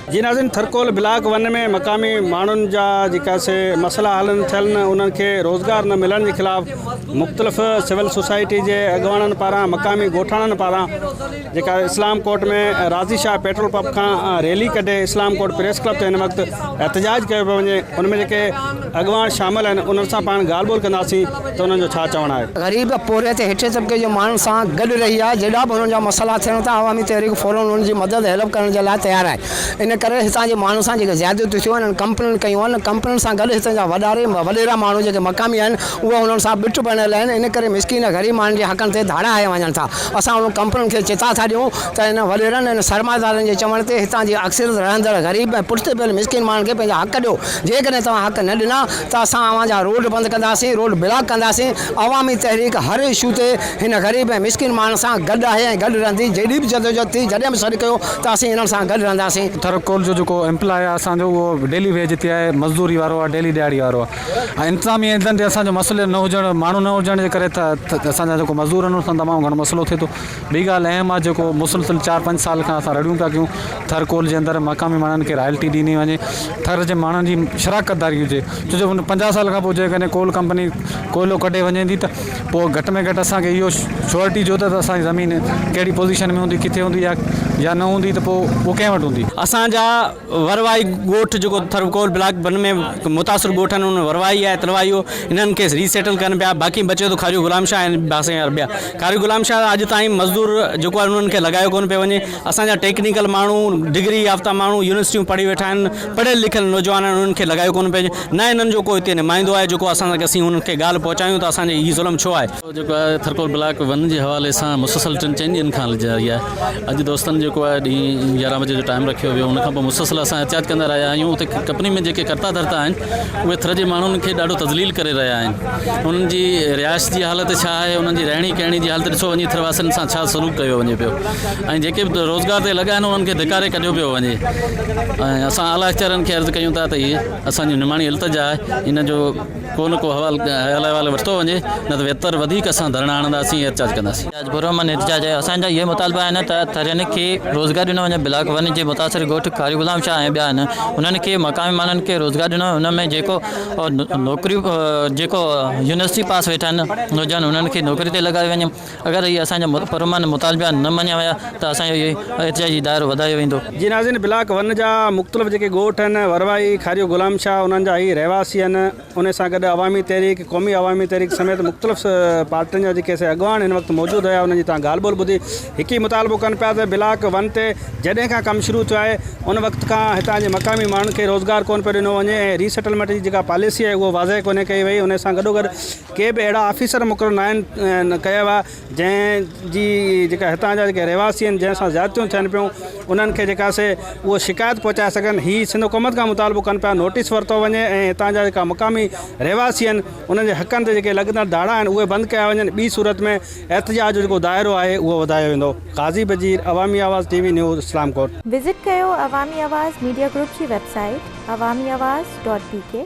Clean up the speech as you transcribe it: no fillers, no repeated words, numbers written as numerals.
जी नाज़रीन, थरकोल ब्लॉक 1 में मकामी माण्हुनि जा जेका से मसला हल थियनि उन्हनि खे रोज़गार न मिलण के ख़िलाफ़ मुख़्तलिफ़ सिविल सोसाइटी के अगवाननि पारां मकामी ॻोठाणनि पारां जेका इस्लाम कोर्ट में राज़ी शाह पेट्रोल पंप का रैली कढे इस्लाम कोर्ट प्रेस क्लब ते हिन वक़्तु एहतजाज कयो पियो वञे। उनमें जेके अगवान शामिल आहिनि उन्हनि सां पाण ॻाल्हि ॿोल कंदासीं त उन्हनि जो छा चवणु आहे। गरीब पोरे ते हेठे तबके जो माण्हुनि सां गॾु रही आहे। जेॾा बि हुननि जा मसला थियनि था अवामी तहरीक फ़ौरन हुननि जी मदद हेल्प करण जे लाइ तयारु आहे। इन करे हितां जे माण्हुनि सां जेके ज़्यादतियूं थियूं आहिनि कंपनियुनि कयूं आहिनि। कंपनियुनि सां गॾु हितां जा वॾेरा माण्हू जेके मक़ामी आहिनि उहे हुननि सां बिट बणियल आहिनि। इन करे मिसकिन ग़रीब माण्हुनि जे हक़नि ते धाड़ा हया वञनि था। असां उन कंपनियुनि खे चिता था ॾियूं त इन वॾेरनि इन सरमादारनि जे चवण ते हितां जी अक्सर रहंदड़ ग़रीब ऐं पुठिते पियल मिसकिन माण्हुनि खे पंहिंजा हक़ ॾियो। जेकॾहिं तव्हां हक़ न ॾिना त असां अव्हांजा रोड बंदि कंदासीं, रोड ब्लॉक कंदासीं। अवामी तहरीक हर इशू ते हिन ग़रीब ऐं मिसकिन माण्हुनि सां गॾु आहे ऐं गॾु रहंदी। जेॾी बि जदोजहद थी जॾहिं बि सॾु कयो त असीं हिननि सां गॾु रहंदासीं। थरकोल जो जेको एम्प्लॉय आहे असांजो उहो डेली वेज ते आहे, मज़दूरी वारो आहे, डेली दिहाड़ी वारो आहे। ऐं इंतज़ामी इधन ते असांजो मसइलो न हुजणु, माण्हू न हुजण जे करे असांजा जेको मज़दूर आहिनि उन सां तमामु घणो मसइलो थिए थो। ॿी ॻाल्हि अहम आहे जेको मुसलसिल 4-5 साल खां असां रड़ियूं पिया कयूं थरकोल जे अंदरि मक़ामी माण्हुनि खे रॉयल्टी ॾिनी वञे, थर जे माण्हुनि जी शराकतदारी हुजे। छो जो 50 साल खां पोइ जेकॾहिं कोल कंपनी कोयलो कढे वञे थी त पोइ घटि में घटि असांखे इहो श्योरिटी जो त असांजी ज़मीन कहिड़ी पोज़ीशन में हूंदी, किथे हूंदी या न हूंदी त पोइ उहो कंहिं वटि हूंदी। असांजा वरवाई ॻोठ जेको थरकोल ब्लॉक 1 में मुतासिर ॻोठ आहिनि उन वरवाई आहे तलवाइयो इन्हनि खे रीसेटल कनि पिया। बाक़ी बचे थो ख़ारियो गुलाम शाह आहिनि बासे ॿिया। ख़ारियो गुलाम शाह अॼु ताईं मज़दूर जेको आहे उन्हनि खे लॻायो कोन पियो वञे। असांजा टेक्निकल माण्हू, डिग्री याफ़्ता माण्हू, यूनिवर्सिटियूं पढ़ी वेठा आहिनि, पढ़ियल लिखियल नौजवान आहिनि, उन्हनि खे लॻायो कोन पियो वञे। न हिननि जो कोई हिते नुमाइंदो आहे जेको असांखे असीं हुननि खे ॻाल्हि पहुचायूं त असांजे हीउ ज़ुल्म छो आहे। जेको आहे थरकोल ब्लॉक 1 जे हवाले सां मुसलसल 3 ॾींहंनि खां जारी आहे। अॼु दोस्तनि जेको आहे ॾींहुं 11 बजे जो टाइम रखियो वियो। उनखां पोइ मुसलसल असां एहतियात कंदा रहिया आहियूं। उते कंपनी में जेके कर्ता धर्ता आहिनि उहे थर जे माण्हुनि खे ॾाढो तज़लील करे रहिया आहिनि। उन्हनि जी रिहाइश जी हालत छा आहे, उन्हनि जी रहणी कहणी जी हालत ॾिसो वञे, थरवासियुनि सां छा सलूक कयो वञे पियो। ऐं जेके बि रोज़गार ते लॻा आहिनि उन्हनि खे धिकारे कढियो पियो वञे। ऐं असां आला अख़्तियारनि खे अर्ज़ु कयूं था त इहे असांजी निमाणी इल्तिजा आहे, इन जो को न को हवालो वरितो वञे, न त बहितर वधीक असां धरना हणंदासीं, एहतिजाज कंदासीं। पुरअमन एहतिजाज आहे। असांजा इहे मुतालबा आहिनि त थरियनि खे रोज़गार ॾिनो वञे। ब्लॉक 1 जे मुतासिर ॻोठ ख़ारियो गुलाम शाह ऐं ॿिया आहिनि उन्हनि खे मक़ामी माण्हुनि खे रोज़गार ॾिनो। हुन में जेको नौकिरियूं जेको यूनिवर्सिटी पास वेठा आहिनि नौजवान उन्हनि खे नौकिरी ते लॻायो वञे। अगरि इहे असांजा पुरअमन मुतालबा न मञिया विया त असांजो इहे एहतिजाजी दाइरो वधायो वेंदो। जी नाज़रीन, ब्लॉक 1 जा मुख़्तलिफ़ जेके ॻोठ आहिनि वरवाई, ख़ारियो गुलाम शाह, उन्हनि जा ई रहवासी आहिनि। उन सां गॾु अवामी तहरीक, क़ौमी अवामी तहरीक समेत मुख़्तलिफ़ पार्टियुनि जा जेके अॻवान हिन वक़्तु मौजूदु हुया उन्हनि जी तव्हां ॻाल्हि ॿोल ॿुधी। हिकु ई मुतालबो कनि पिया त ब्लॉक 1 ते जॾहिं खां कमु शुरू थियो आहे उन वक़्त खां हितां जे मक़ामी माण्हुनि खे रोज़गार कोन पियो ॾिनो वञे ऐं रीसेटलमेंट जी जेका पॉलिसी आहे उहा वाज़ह कोन्हे कई वई। उन सां गॾोगॾु के बि अहिड़ा ऑफिसर मुक़ररु न आहिनि कया हुआ जंहिंजी जेका हितां जा जेके रहवासी आहिनि जंहिंसां ज़्यादतियूं थियनि पियूं उन्हनि खे जेका से उहो शिकायत पहुचाए सघनि। हीअ सिंध हुकूमत खां मुतालबो कनि पिया, नोटिस वरितो वञे ऐं हितां जा जेका मक़ामी रहवासी आहिनि उन्हनि जे हक़नि ते जेके लॻंदड़ धाड़ा आहिनि उहे बंदि कया वञनि। ॿी सूरत में एहतिजाज जो जेको दाइरो आहे उहो वधायो वेंदो। क़ाज़ी बजीर, अवामी आवाज़ TV न्यूज़, इस्लाम कोट। विज़िट कयो अवामी आवाज़ मीडिया ग्रुप जी वेबसाइट awamiawaz.pk।